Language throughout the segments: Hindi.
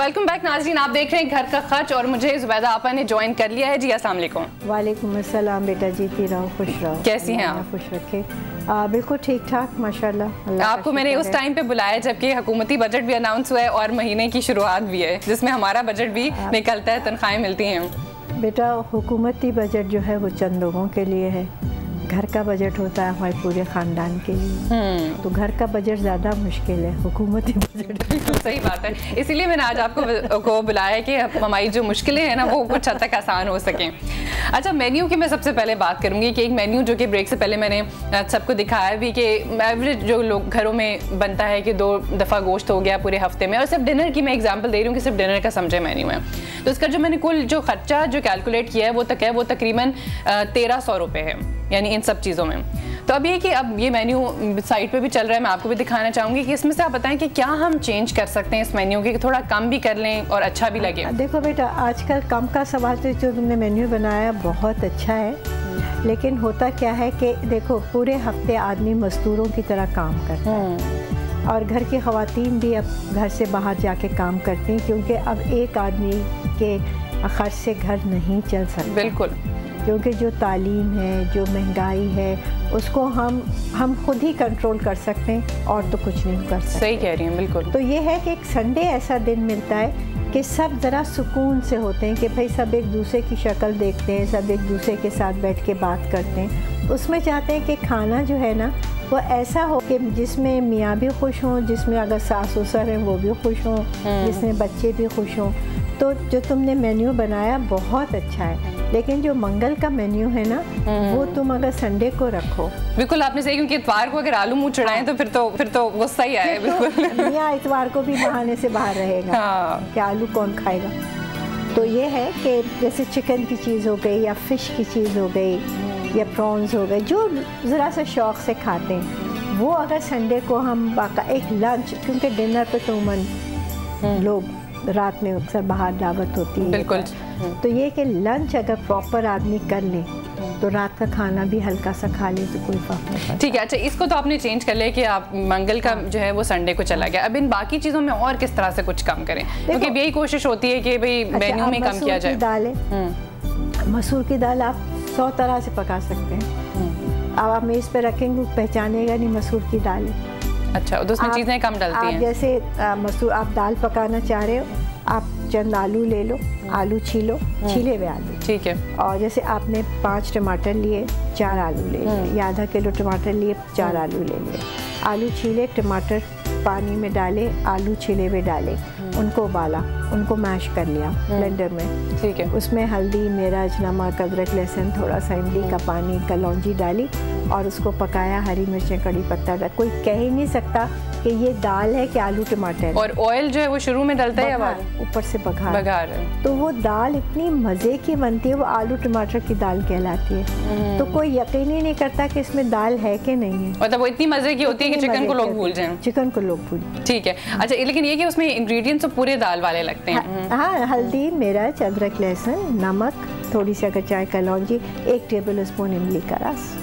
वेलकम बैक नाज़रीन, आप देख रहे हैं घर का खर्च और मुझे जुबैदा आपा ने ज्वाइन कर लिया है। जी अस्सलाम वालेकुम। वालेकुम अस्सलाम बेटा, जीती रहो, खुश रहो। कैसी हैं आप? खुश रखे। बिल्कुल ठीक ठाक माशाल्लाह। आपको मैंने उस टाइम पे बुलाया जबकि हुकूमती बजट भी अनाउंस हुआ है और महीने की शुरुआत भी है जिसमें हमारा बजट भी निकलता है, तनख्वाहें मिलती हैं। बेटा हुकूमती बजट जो है वो चंद लोगों के लिए है, घर का बजट होता है हमारे पूरे ख़ानदान के लिए। तो घर का बजट ज़्यादा मुश्किल है, हुकूमती बजट। सही बात है, इसीलिए मैंने आज आपको बुलाया कि हमारी जो मुश्किलें हैं ना वो कुछ हद तक आसान हो सकें। अच्छा, मेन्यू की मैं सबसे पहले बात करूँगी कि एक मेन्यू जो कि ब्रेक से पहले मैंने सबको दिखाया भी कि एवरेज जो लोग घरों में बनता है कि 2 दफ़ा गोश्त हो गया पूरे हफ्ते में, और सिर्फ डिनर की मैं एग्जांपल दे रही हूँ कि सिर्फ डिनर का समझे मेन्यू है। तो इसका जो मैंने कुल जो खर्चा जो कैलकुलेट किया है वो तकरीबन 1300 रुपये है, यानी इन सब चीज़ों में। तो अब ये कि अब ये मेन्यू साइट पे भी चल रहा है, मैं आपको भी दिखाना चाहूँगी कि इसमें से आप बताएं कि क्या हम चेंज कर सकते हैं इस मेन्यू के, कि थोड़ा कम भी कर लें और अच्छा भी लगे। देखो बेटा, आजकल कम का सवाल, तो जो तुमने मेन्यू बनाया बहुत अच्छा है, लेकिन होता क्या है कि देखो पूरे हफ्ते आदमी मजदूरों की तरह काम करता है और घर की ख़वातीन भी अब घर से बाहर जाके काम करती हैं, क्योंकि अब एक आदमी के खर्च से घर नहीं चल सकता। बिल्कुल, क्योंकि जो तालीम है, जो महंगाई है, उसको हम खुद ही कंट्रोल कर सकते हैं और तो कुछ नहीं कर सकते। सही कह रही हैं, बिल्कुल। तो ये है कि एक संडे ऐसा दिन मिलता है कि सब ज़रा सुकून से होते हैं कि भाई सब एक दूसरे की शक्ल देखते हैं, सब एक दूसरे के साथ बैठ के बात करते हैं। उसमें चाहते हैं कि खाना जो है ना वो ऐसा हो कि जिसमें मियाँ भी खुश हों, जिसमें अगर सास ससुर हैं वो भी खुश हों, जिसमें बच्चे भी खुश हों। तो जो तुमने मेन्यू बनाया बहुत अच्छा है, लेकिन जो मंगल का मेन्यू है ना वो तुम अगर संडे को रखो। बिल्कुल आपने सही, क्योंकि इतवार को अगर आलू मुँह चढ़ाएं तो फिर तो गुस्सा ही आए। बिल्कुल, मियाँ इतवार को भी बहाने से बाहर रहेगा। हाँ। कि आलू कौन खाएगा। तो ये है कि जैसे चिकन की चीज़ हो गई या फ़िश की चीज़ हो गई या प्रॉन्स हो गए, जो ज़रा सा शौक़ से खाते हैं, वो अगर संडे को हम बाका एक लंच, क्योंकि डिनर पे तो उमन लोग रात में अक्सर बाहर दावत होती है। बिल्कुल। तो ये कि लंच अगर प्रॉपर आदमी कर ले तो रात का खाना भी हल्का सा खा ले तो कोई फर्क नहीं पड़ता। ठीक है। अच्छा, इसको तो आपने चेंज कर लिया कि आप मंगल का जो है वो संडे को चला गया। अब इन बाकी चीज़ों में और किस तरह से कुछ कम करें, क्योंकि यही कोशिश होती है कि भाई मेन्यू में कम किया जाए। दाल है, मसूर की दाल आप 100 तरह से पका सकते हैं। अब आप मेज़ पे रखेंगे पहचानेगा नहीं मसूर की दाल है। अच्छा, तो उसमें चीज़ें कम डलती हैं। जैसे मसूर आप दाल पकाना चाह रहे हो, आप चंद आलू ले लो, आलू छीलो, छीले हुए आलू, ठीक है। और जैसे आपने 5 टमाटर लिए, 4 आलू ले लिए, या आधा किलो टमाटर लिए, 4 आलू ले लिए। आलू छीले, टमाटर पानी में डाले, आलू छीले हुए डाले, उनको उबाला, उनको मैश कर लिया ब्लेंडर में, ठीक है। उसमें हल्दी, मिर्च, नमक, अदरक, लहसुन, थोड़ा सा इमली का पानी, कलौंजी डाली और उसको पकाया। हरी मिर्चें, कड़ी पत्ता डाल, कोई कह ही नहीं सकता कि ये दाल है कि आलू टमाटर। और ऑयल जो है वो शुरू में डलता है या ऊपर से बघार है, तो वो दाल इतनी मज़े की बनती है, वो आलू टमाटर की दाल कहलाती है। तो कोई यकीन ही नहीं करता कि इसमें दाल है कि नहीं है। मतलब वो इतनी मज़े की होती है कि चिकन को लोग भूल जाएं। चिकन को लोग भूल, ठीक है। अच्छा, लेकिन ये कि उसमें इंग्रेडिएंट्स तो पूरे दाल वाले लगते हैं। हाँ, हल्दी, मिर्च, अदरक, लहसुन, नमक, थोड़ी सी अगर चाय कलौंजी, 1 टेबल स्पून इमली का रस,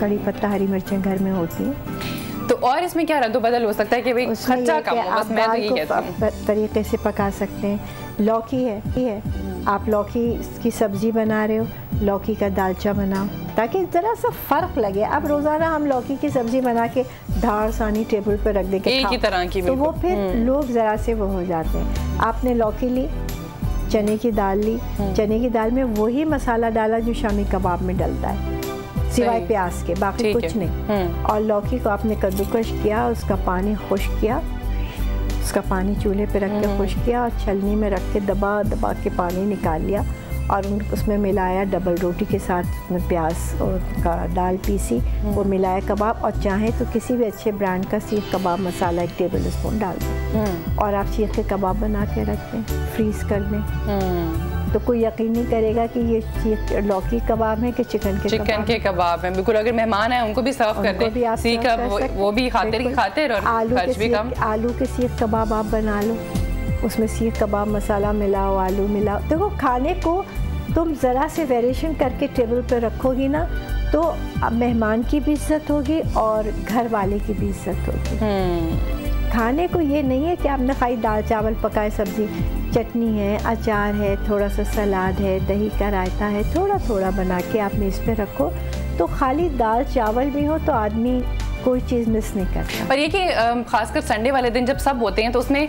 कड़ी पत्ता, हरी मिर्चें घर में होती हैं। तो और इसमें क्या रद्द बदल हो सकता है कि भाई खर्चा कम हो, बस मैं तो ये कहती हूँ। तरीके से पका सकते हैं। लौकी है, आप लौकी की सब्ज़ी बना रहे हो, लौकी का दालचा बनाओ ताकि ज़रा सा फ़र्क लगे। अब रोज़ाना हम लौकी की सब्ज़ी बना के धार सानी टेबल पर रख देंगे एक ही तरह की, तो वो फिर लोग ज़रा से वो हो जाते हैं। आपने लौकी ली, चने की दाल ली, चने की दाल में वही मसाला डाला जो शामी कबाब में डलता है, सिवाय प्याज के, बाकी कुछ नहीं। और लौकी को आपने कद्दूकश किया, उसका पानी खुश्क किया, उसका पानी चूल्हे पे रख के खुश्क किया और छलनी में रख के दबा दबा के पानी निकाल लिया और उसमें मिलाया डबल रोटी के साथ, उसमें प्याज और का दाल पीसी, वो मिलाया कबाब। और चाहे तो किसी भी अच्छे ब्रांड का सीख कबाब मसाला 1 टेबल स्पून डाल दें और आप सीख के कबाब बना के रख दें, फ्रीज कर दें। तो कोई यकीन नहीं करेगा कि ये लौकी कबाब है कि चिकन के कबाब है। बिल्कुल, अगर मेहमान हैं उनको भी सर्व कर दें, सीख वो भी खातिर और खर्च भी कम। आलू के सीख कबाब आप बना लो, उसमें सीख कबाब मसाला मिलाओ, आलू मिलाओ। देखो, खाने को तुम ज़रा से वेरिएशन करके टेबल पर रखोगी ना तो मेहमान की भी इज्जत होगी और घर वाले की भी इज्जत होगी। खाने को ये नहीं है कि आपने खाली दाल चावल पकाए, सब्जी, चटनी है, अचार है, थोड़ा सा सलाद है, दही का रायता है, थोड़ा थोड़ा बना के आपने इस पे रखो, तो खाली दाल चावल भी हो तो आदमी कोई चीज़ मिस नहीं करता। पर ये कि खासकर संडे वाले दिन जब सब होते हैं तो उसमें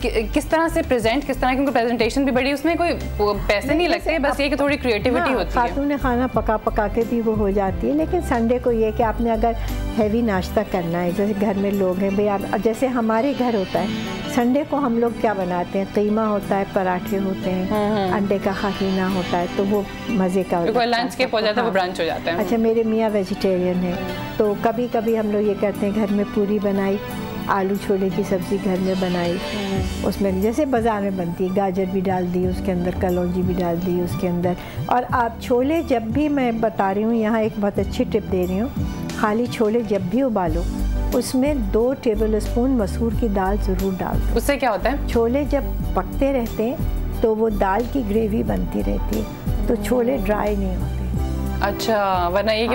किस तरह से प्रेजेंट, किस तरह की प्रेजेंटेशन भी बड़ी, उसमें कोई पैसे नहीं लगते, बस ये कि थोड़ी क्रिएटिविटी होती है। खातून खाना पका के भी वो हो जाती है, लेकिन संडे को ये कि आपने अगर हैवी नाश्ता करना है, जैसे घर में लोग हैं भाई, आप जैसे हमारे घर होता है संडे को हम लोग क्या बनाते हैं, कीमा होता है, पराठे होते हैं, अंडे का खाकीना होता है, तो वो मज़े का लंच के हो जाता है, वो ब्रंच हो जाता है। अच्छा, मेरे मियाँ वेजिटेरियन है, तो कभी कभी हम लोग ये करते हैं, घर में पूरी बनाई, आलू छोले की सब्ज़ी घर में बनाई, उसमें जैसे बाज़ार में बनती है, गाजर भी डाल दी उसके अंदर, कलौंजी भी डाल दी उसके अंदर। और आप छोले जब भी, मैं बता रही हूँ यहाँ एक बहुत अच्छी टिप दे रही हूँ, खाली छोले जब भी उबालो उसमें 2 टेबल स्पून मसूर की दाल ज़रूर डाल दो। उससे क्या होता है? छोले जब पकते रहते हैं तो वो दाल की ग्रेवी बनती रहती है, तो छोले ड्राई नहीं होते। अच्छा, वरना ये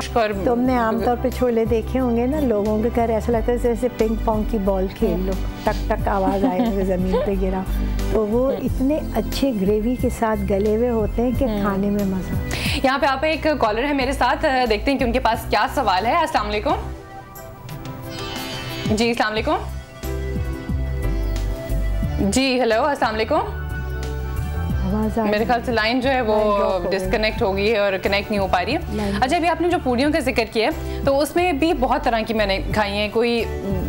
तुमने आमतौर पे छोले देखे होंगे ना, लोगों के घर ऐसा लगता है जैसे पिंग पोंग की बॉल खेल लो, टक टक आवाज़ आए ज़मीन पे गिरा, तो वो इतने अच्छे ग्रेवी के साथ गले हुए होते हैं कि खाने में मज़ा। यहाँ पे आप एक कॉलर है मेरे साथ, देखते हैं कि उनके पास क्या सवाल है। अस्सलाम वालेकुम जी। अस्सलाम वालेकुम जी। हेलो, अस्सलाम वालेकुम। मेरे ख्याल से लाइन जो है वो डिस्कनेक्ट हो गई है और कनेक्ट नहीं हो पा रही है। अच्छा, अभी आपने जो पूड़ियों का जिक्र किया तो उसमें भी बहुत तरह की मैंने खाई हैं, कोई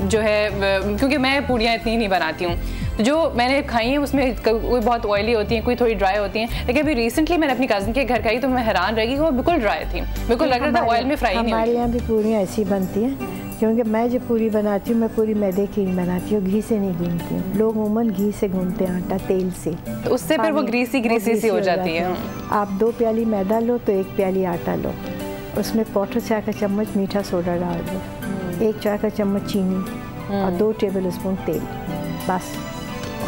जो है, क्योंकि मैं पूड़ियाँ इतनी नहीं बनाती हूँ, जो मैंने खाई हैं उसमें कोई बहुत ऑयली होती हैं, कोई थोड़ी ड्राई होती हैं, लेकिन अभी रिसेंटली मैंने अपनी कज़न के घर खाई तो मैं हैरान रह गई, वो बिल्कुल ड्राई थी, बिल्कुल लग रहा था ऑयल में फ्राई नहीं हुई। हमारे यहाँ भी पूड़ियाँ ऐसी बनती हैं, क्योंकि मैं जो पूरी बनाती हूँ मैं पूरी मैदे की नहीं बनाती हूँ, घी से नहीं गूंथती हूँ। लोग उमूमन घी से गूंथते हैं आटा, तेल से, तो उससे फिर वो ग्रीसी सी हो जाती है। आप 2 प्याली मैदा लो तो 1 प्याली आटा लो, उसमें 1/4 चाय का चम्मच मीठा सोडा डाल दो, 1 चाय का चम्मच चीनी और 2 टेबल स्पून तेल, बस,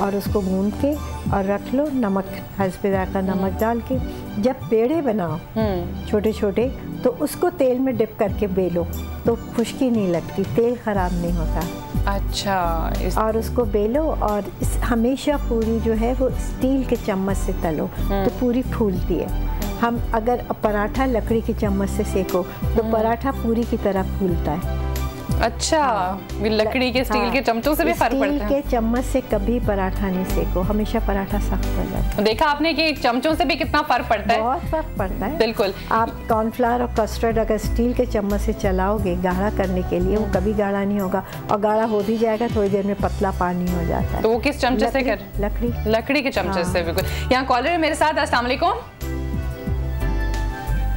और उसको गूंद के और रख लो, नमक हस्बे ज़ायक़ा नमक डाल के। जब पेड़े बनाओ छोटे छोटे तो उसको तेल में डिप करके बेलो, तो खुश्की नहीं लगती, तेल ख़राब नहीं होता। अच्छा, और उसको बेलो, और हमेशा पूरी जो है वो स्टील के चम्मच से तलो तो पूरी फूलती है। हम अगर पराठा लकड़ी के चम्मच से सेको तो पराठा पूरी की तरह फूलता है। अच्छा, लकड़ी के स्टील के चमचों से भी फर्क पड़ता है? स्टील के चम्मच से कभी पराठा नहीं सेको, हमेशा पराठा सख्त हो जाता है। देखा आपने कि चमचों से भी कितना फर्क पड़ता है? बहुत फर्क पड़ता है, बिल्कुल। आप कॉर्नफ्लावर और कस्टर्ड अगर स्टील के चम्मच से चलाओगे गाढ़ा करने के लिए, वो कभी गाढ़ा नहीं होगा, और गाढ़ा हो भी जाएगा थोड़ी देर में पतला पानी हो जाता है। तो वो किस चमचे से कर? लकड़ी के चमचे से, बिल्कुल। यहाँ कॉलर है मेरे साथ। अस्सलाम वालेकुम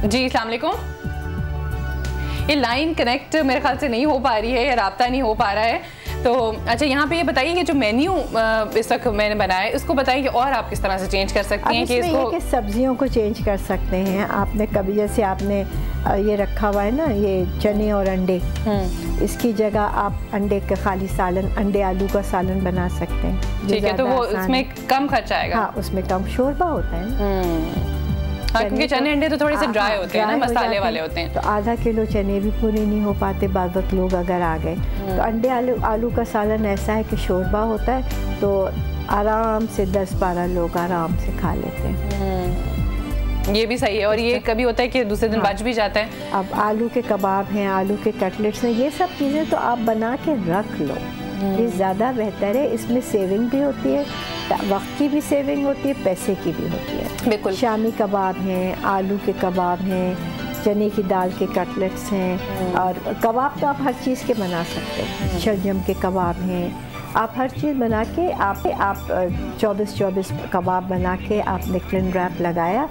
जी। अस्सलाम वालेकुम। ये लाइन कनेक्ट मेरे ख्याल से नहीं हो पा रही है या राब्ता नहीं हो पा रहा है, तो अच्छा यहाँ पे ये बताइए कि जो मेन्यू इस वक्त मैंने बनाया है उसको बताइए कि और आप किस तरह से चेंज कर सकती हैं कि इसको, कि सब्जियों को चेंज कर सकते हैं। आपने कभी, जैसे आपने ये रखा हुआ है ना, ये चने और अंडे, इसकी जगह आप अंडे का खाली सालन, अंडे आलू का सालन बना सकते हैं। ठीक है, तो वो उसमें कम खर्चा आएगा। हाँ, उसमें कम शोरबा होता है, क्योंकि चने अंडे तो थोड़े से ड्राई होते हैं ना, मसाले वाले होते हैं, तो आधा किलो चने भी पूरे नहीं हो पाते बाद वक्त लोग अगर आ गए तो। अंडे आलू का सालन ऐसा है कि शोरबा होता है, तो आराम से 10-12 लोग आराम से खा लेते हैं। ये भी सही है, और ये कभी होता है कि दूसरे दिन बच भी जाता है। अब आलू के कबाब हैं, आलू के कटलेट्स हैं, ये सब चीज़ें तो आप बना के रख लो, ये ज़्यादा बेहतर है। इसमें सेविंग भी होती है, वक्त की भी सेविंग होती है, पैसे की भी होती है। बिल्कुल। शामी कबाब हैं, आलू के कबाब हैं, चने की दाल के कटलेट्स हैं, और कबाब तो आप हर चीज़ के बना सकते हैं। शलजम के कबाब हैं, आप हर चीज़ बना के आप 24 कबाब बना के आपने क्लिन रैप लगाया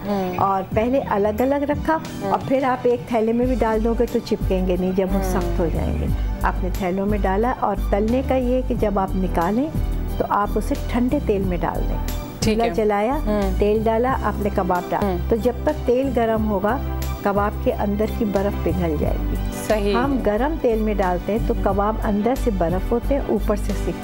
और पहले अलग अलग रखा, और फिर आप एक थैले में भी डाल दोगे तो चिपकेंगे नहीं, जब वो सख्त हो जाएंगे। आपने थैलों में डाला, और तलने का ये कि जब आप निकालें तो आप उसे ठंडे तेल में डाल दें। चूल्हा जलाया, तेल डाला, आपने कबाब डाला, तो जब तक तेल गर्म होगा कबाब के अंदर की बर्फ पिघल जाएगी। सही। हम गरम तेल में डालते हैं तो कबाब अंदर से बर्फ होते हैं, ऊपर से सिक,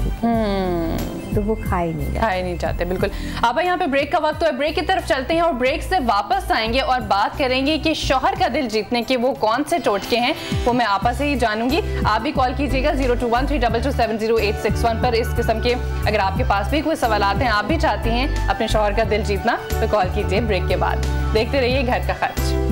तो वो खाए नहीं जाते। बिल्कुल। अब यहाँ पे ब्रेक का वक्त है, ब्रेक की तरफ चलते हैं और ब्रेक से वापस आएंगे और बात करेंगे कि शौहर का दिल जीतने के वो कौन से टोटके हैं, वो मैं आपस से ही जानूंगी। आप भी कॉल कीजिएगा 021322708661 पर। इस किस्म के अगर आपके पास भी कोई सवालात हैं, आप भी चाहती हैं अपने शौहर का दिल जीतना, तो कॉल कीजिए ब्रेक के बाद। देखते रहिए घर का खर्च।